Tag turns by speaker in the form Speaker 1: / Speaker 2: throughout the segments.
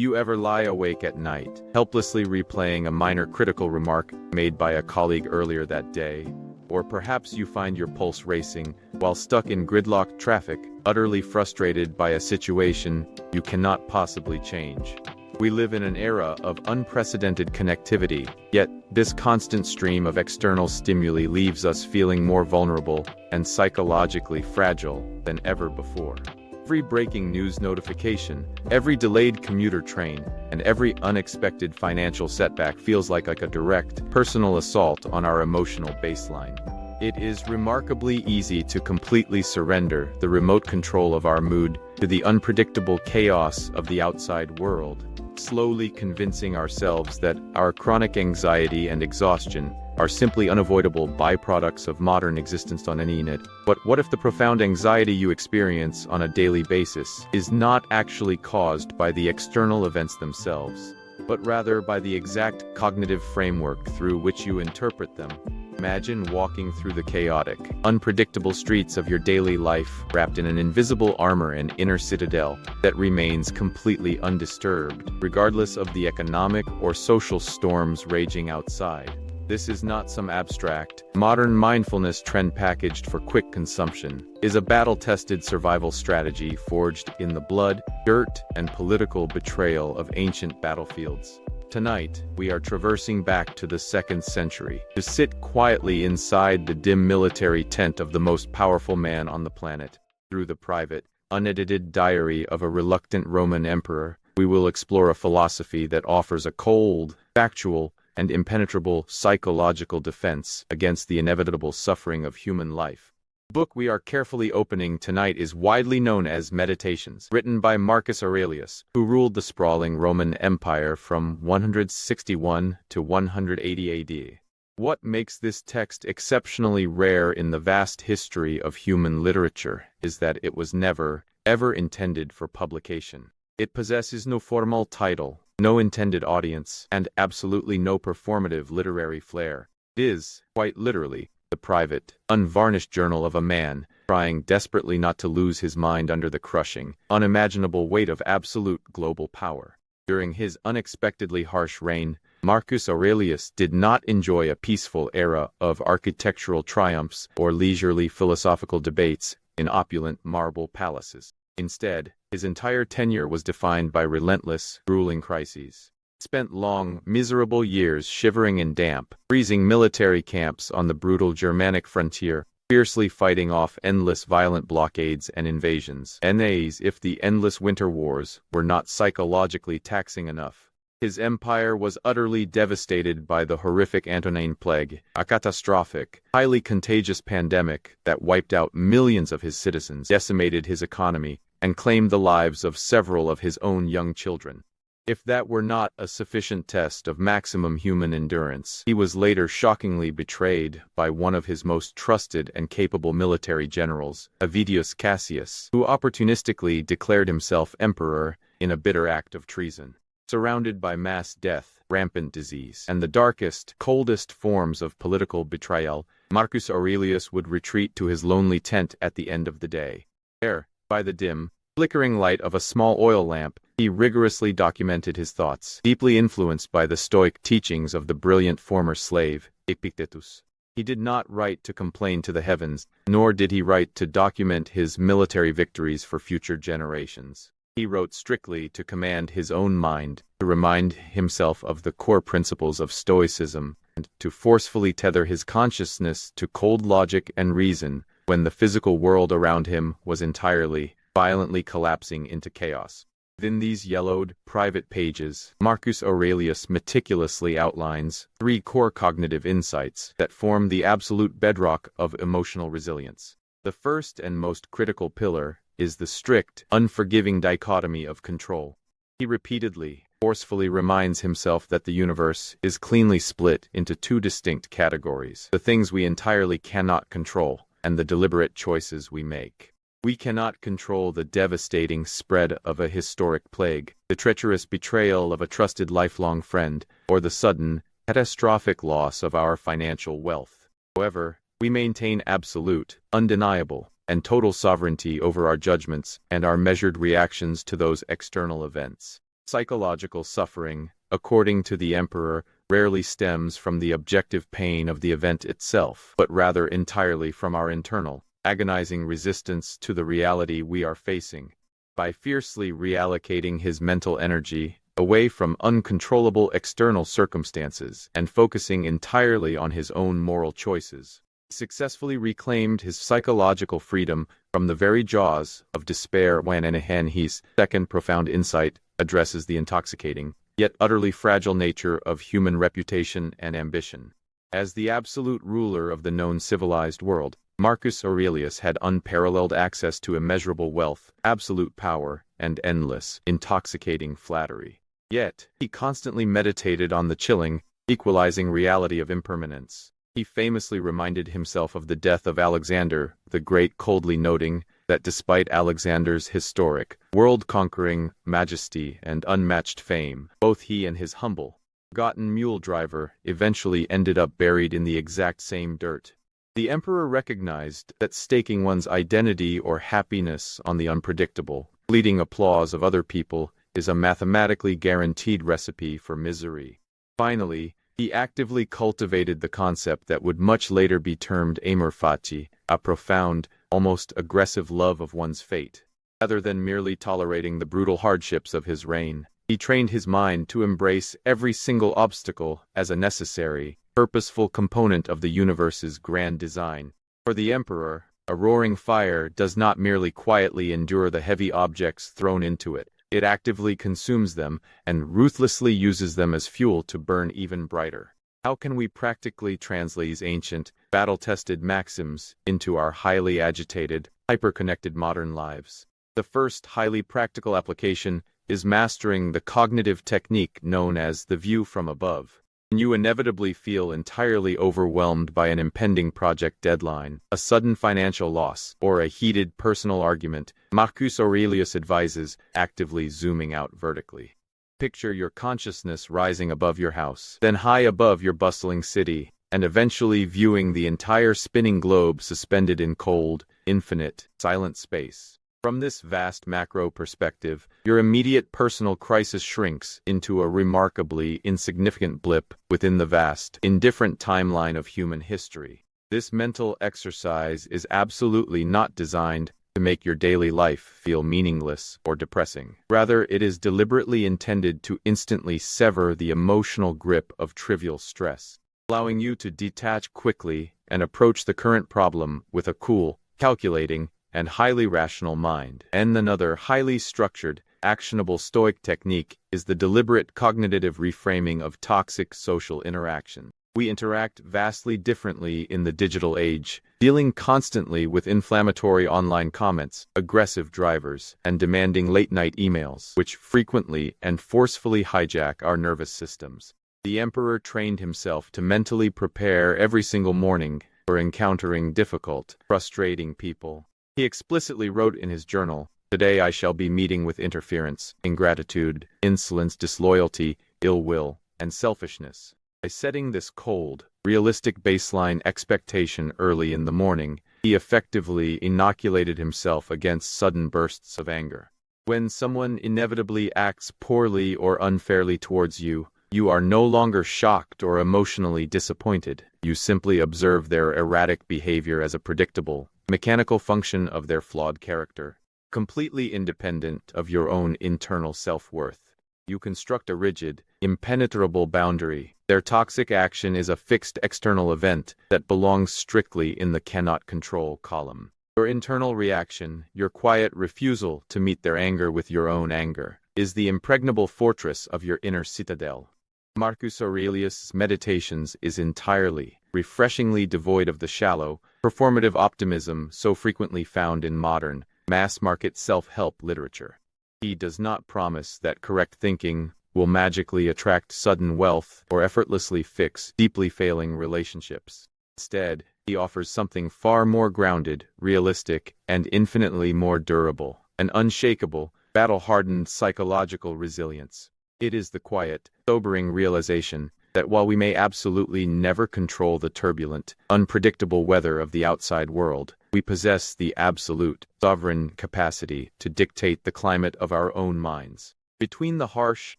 Speaker 1: you ever lie awake at night, helplessly replaying a minor critical remark made by a colleague earlier that day? Or perhaps you find your pulse racing while stuck in gridlocked traffic, utterly frustrated by a situation you cannot possibly change. We live in an era of unprecedented connectivity, yet this constant stream of external stimuli leaves us feeling more vulnerable and psychologically fragile than ever before. Every breaking news notification, every delayed commuter train, and every unexpected financial setback feels like a direct, personal assault on our emotional baseline. It is remarkably easy to completely surrender the remote control of our mood to the unpredictable chaos of the outside world, slowly convincing ourselves that our chronic anxiety and exhaustion are simply unavoidable byproducts of modern existence on any unit. But what if the profound anxiety you experience on a daily basis is not actually caused by the external events themselves, but rather by the exact cognitive framework through which you interpret them? Imagine walking through the chaotic, unpredictable streets of your daily life, wrapped in an invisible armor and inner citadel that remains completely undisturbed, regardless of the economic or social storms raging outside. This is not some abstract, modern mindfulness trend packaged for quick consumption. It is a battle-tested survival strategy forged in the blood, dirt, and political betrayal of ancient battlefields. Tonight, we are traversing back to the 2nd century to sit quietly inside the dim military tent of the most powerful man on the planet. Through the private, unedited diary of a reluctant Roman emperor, we will explore a philosophy that offers a cold, factual, and impenetrable psychological defense against the inevitable suffering of human life. The book we are carefully opening tonight is widely known as Meditations, written by Marcus Aurelius, who ruled the sprawling Roman Empire from 161 to 180 AD. What makes this text exceptionally rare in the vast history of human literature is that it was never, ever intended for publication. It possesses no formal title, no intended audience, and absolutely no performative literary flair. It is, quite literally, the private, unvarnished journal of a man trying desperately not to lose his mind under the crushing, unimaginable weight of absolute global power. During his unexpectedly harsh reign, Marcus Aurelius did not enjoy a peaceful era of architectural triumphs or leisurely philosophical debates in opulent marble palaces. Instead, his entire tenure was defined by relentless, grueling crises. He spent long, miserable years shivering in damp, freezing military camps on the brutal Germanic frontier, fiercely fighting off endless violent blockades and invasions, and as if the endless winter wars were not psychologically taxing enough. His empire was utterly devastated by the horrific Antonine Plague, a catastrophic, highly contagious pandemic that wiped out millions of his citizens, decimated his economy, and claimed the lives of several of his own young children. If that were not a sufficient test of maximum human endurance, he was later shockingly betrayed by one of his most trusted and capable military generals, Avidius Cassius, who opportunistically declared himself emperor in a bitter act of treason. Surrounded by mass death, rampant disease, and the darkest, coldest forms of political betrayal, Marcus Aurelius would retreat to his lonely tent at the end of the day. There, by the dim, flickering light of a small oil lamp, he rigorously documented his thoughts, deeply influenced by the Stoic teachings of the brilliant former slave, Epictetus. He did not write to complain to the heavens, nor did he write to document his military victories for future generations. He wrote strictly to command his own mind, to remind himself of the core principles of Stoicism, and to forcefully tether his consciousness to cold logic and reason when the physical world around him was entirely, violently collapsing into chaos. Within these yellowed, private pages, Marcus Aurelius meticulously outlines 3 core cognitive insights that form the absolute bedrock of emotional resilience. The first and most critical pillar is the strict, unforgiving dichotomy of control. He repeatedly, forcefully reminds himself that the universe is cleanly split into 2 distinct categories: the things we entirely cannot control, and the deliberate choices we make. We cannot control the devastating spread of a historic plague, the treacherous betrayal of a trusted lifelong friend, or the sudden, catastrophic loss of our financial wealth. However, we maintain absolute, undeniable, and total sovereignty over our judgments and our measured reactions to those external events. Psychological suffering, according to the emperor, rarely stems from the objective pain of the event itself, but rather entirely from our internal, agonizing resistance to the reality we are facing. By fiercely reallocating his mental energy away from uncontrollable external circumstances and focusing entirely on his own moral choices, he successfully reclaimed his psychological freedom from the very jaws of despair. His second profound insight addresses the intoxicating, yet utterly fragile nature of human reputation and ambition. As the absolute ruler of the known civilized world, Marcus Aurelius had unparalleled access to immeasurable wealth, absolute power, and endless, intoxicating flattery. Yet, he constantly meditated on the chilling, equalizing reality of impermanence. He famously reminded himself of the death of Alexander the Great, coldly noting that despite Alexander's historic, world-conquering majesty and unmatched fame, both he and his humble, forgotten mule driver eventually ended up buried in the exact same dirt. The emperor recognized that staking one's identity or happiness on the unpredictable, fleeting applause of other people is a mathematically guaranteed recipe for misery. Finally, he actively cultivated the concept that would much later be termed Amor Fati, a profound, almost aggressive love of one's fate. Rather than merely tolerating the brutal hardships of his reign, he trained his mind to embrace every single obstacle as a necessary, purposeful component of the universe's grand design. For the emperor, a roaring fire does not merely quietly endure the heavy objects thrown into it. It actively consumes them and ruthlessly uses them as fuel to burn even brighter. How can we practically translate these ancient, battle-tested maxims into our highly agitated, hyper-connected modern lives? The first highly practical application is mastering the cognitive technique known as the view from above. When you inevitably feel entirely overwhelmed by an impending project deadline, a sudden financial loss, or a heated personal argument, Marcus Aurelius advises actively zooming out vertically. Picture your consciousness rising above your house, then high above your bustling city, and eventually viewing the entire spinning globe suspended in cold, infinite, silent space. From this vast macro perspective, your immediate personal crisis shrinks into a remarkably insignificant blip within the vast, indifferent timeline of human history. This mental exercise is absolutely not designed to make your daily life feel meaningless or depressing. Rather, it is deliberately intended to instantly sever the emotional grip of trivial stress, allowing you to detach quickly and approach the current problem with a cool, calculating, and highly rational mind. And another highly structured, actionable Stoic technique is the deliberate cognitive reframing of toxic social interaction. We interact vastly differently in the digital age, dealing constantly with inflammatory online comments, aggressive drivers, and demanding late-night emails, which frequently and forcefully hijack our nervous systems. The emperor trained himself to mentally prepare every single morning for encountering difficult, frustrating people. He explicitly wrote in his journal, "Today I shall be meeting with interference, ingratitude, insolence, disloyalty, ill will, and selfishness." By setting this cold, realistic baseline expectation early in the morning, he effectively inoculated himself against sudden bursts of anger. When someone inevitably acts poorly or unfairly towards you, you are no longer shocked or emotionally disappointed. You simply observe their erratic behavior as a predictable, mechanical function of their flawed character, completely independent of your own internal self-worth. You construct a rigid, impenetrable boundary. Their toxic action is a fixed external event that belongs strictly in the cannot control column. Your internal reaction, your quiet refusal to meet their anger with your own anger, is the impregnable fortress of your inner citadel. Marcus Aurelius' Meditations is entirely, refreshingly devoid of the shallow, performative optimism so frequently found in modern, mass-market self-help literature. He does not promise that correct thinking will magically attract sudden wealth or effortlessly fix deeply failing relationships. Instead, he offers something far more grounded, realistic, and infinitely more durable, an unshakable, battle-hardened psychological resilience. It is the quiet, sobering realization that while we may absolutely never control the turbulent, unpredictable weather of the outside world, we possess the absolute, sovereign capacity to dictate the climate of our own minds. Between the harsh,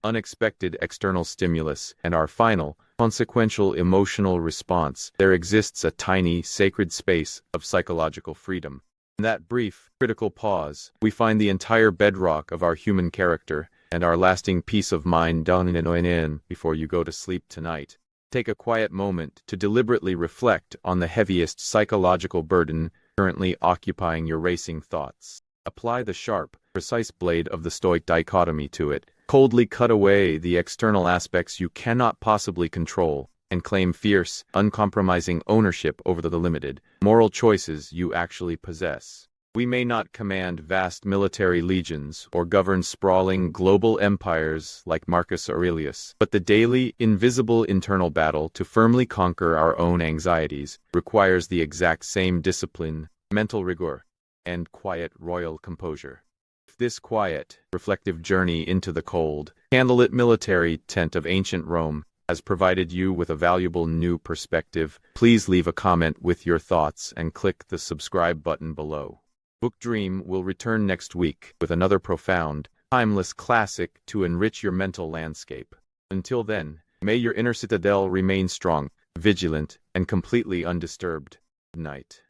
Speaker 1: unexpected external stimulus and our final, consequential emotional response, there exists a tiny, sacred space of psychological freedom. In that brief, critical pause, we find the entire bedrock of our human character and our lasting peace of mind down in before you go to sleep tonight. Take a quiet moment to deliberately reflect on the heaviest psychological burden currently occupying your racing thoughts. Apply the sharp, precise blade of the Stoic dichotomy to it. Coldly cut away the external aspects you cannot possibly control, and claim fierce, uncompromising ownership over the limited, moral choices you actually possess. We may not command vast military legions or govern sprawling global empires like Marcus Aurelius, but the daily, invisible internal battle to firmly conquer our own anxieties requires the exact same discipline, mental rigor, and quiet royal composure. If this quiet, reflective journey into the cold, candlelit military tent of ancient Rome has provided you with a valuable new perspective, please leave a comment with your thoughts and click the subscribe button below. BookDream will return next week with another profound, timeless classic to enrich your mental landscape. Until then, may your inner citadel remain strong, vigilant, and completely undisturbed. Good night.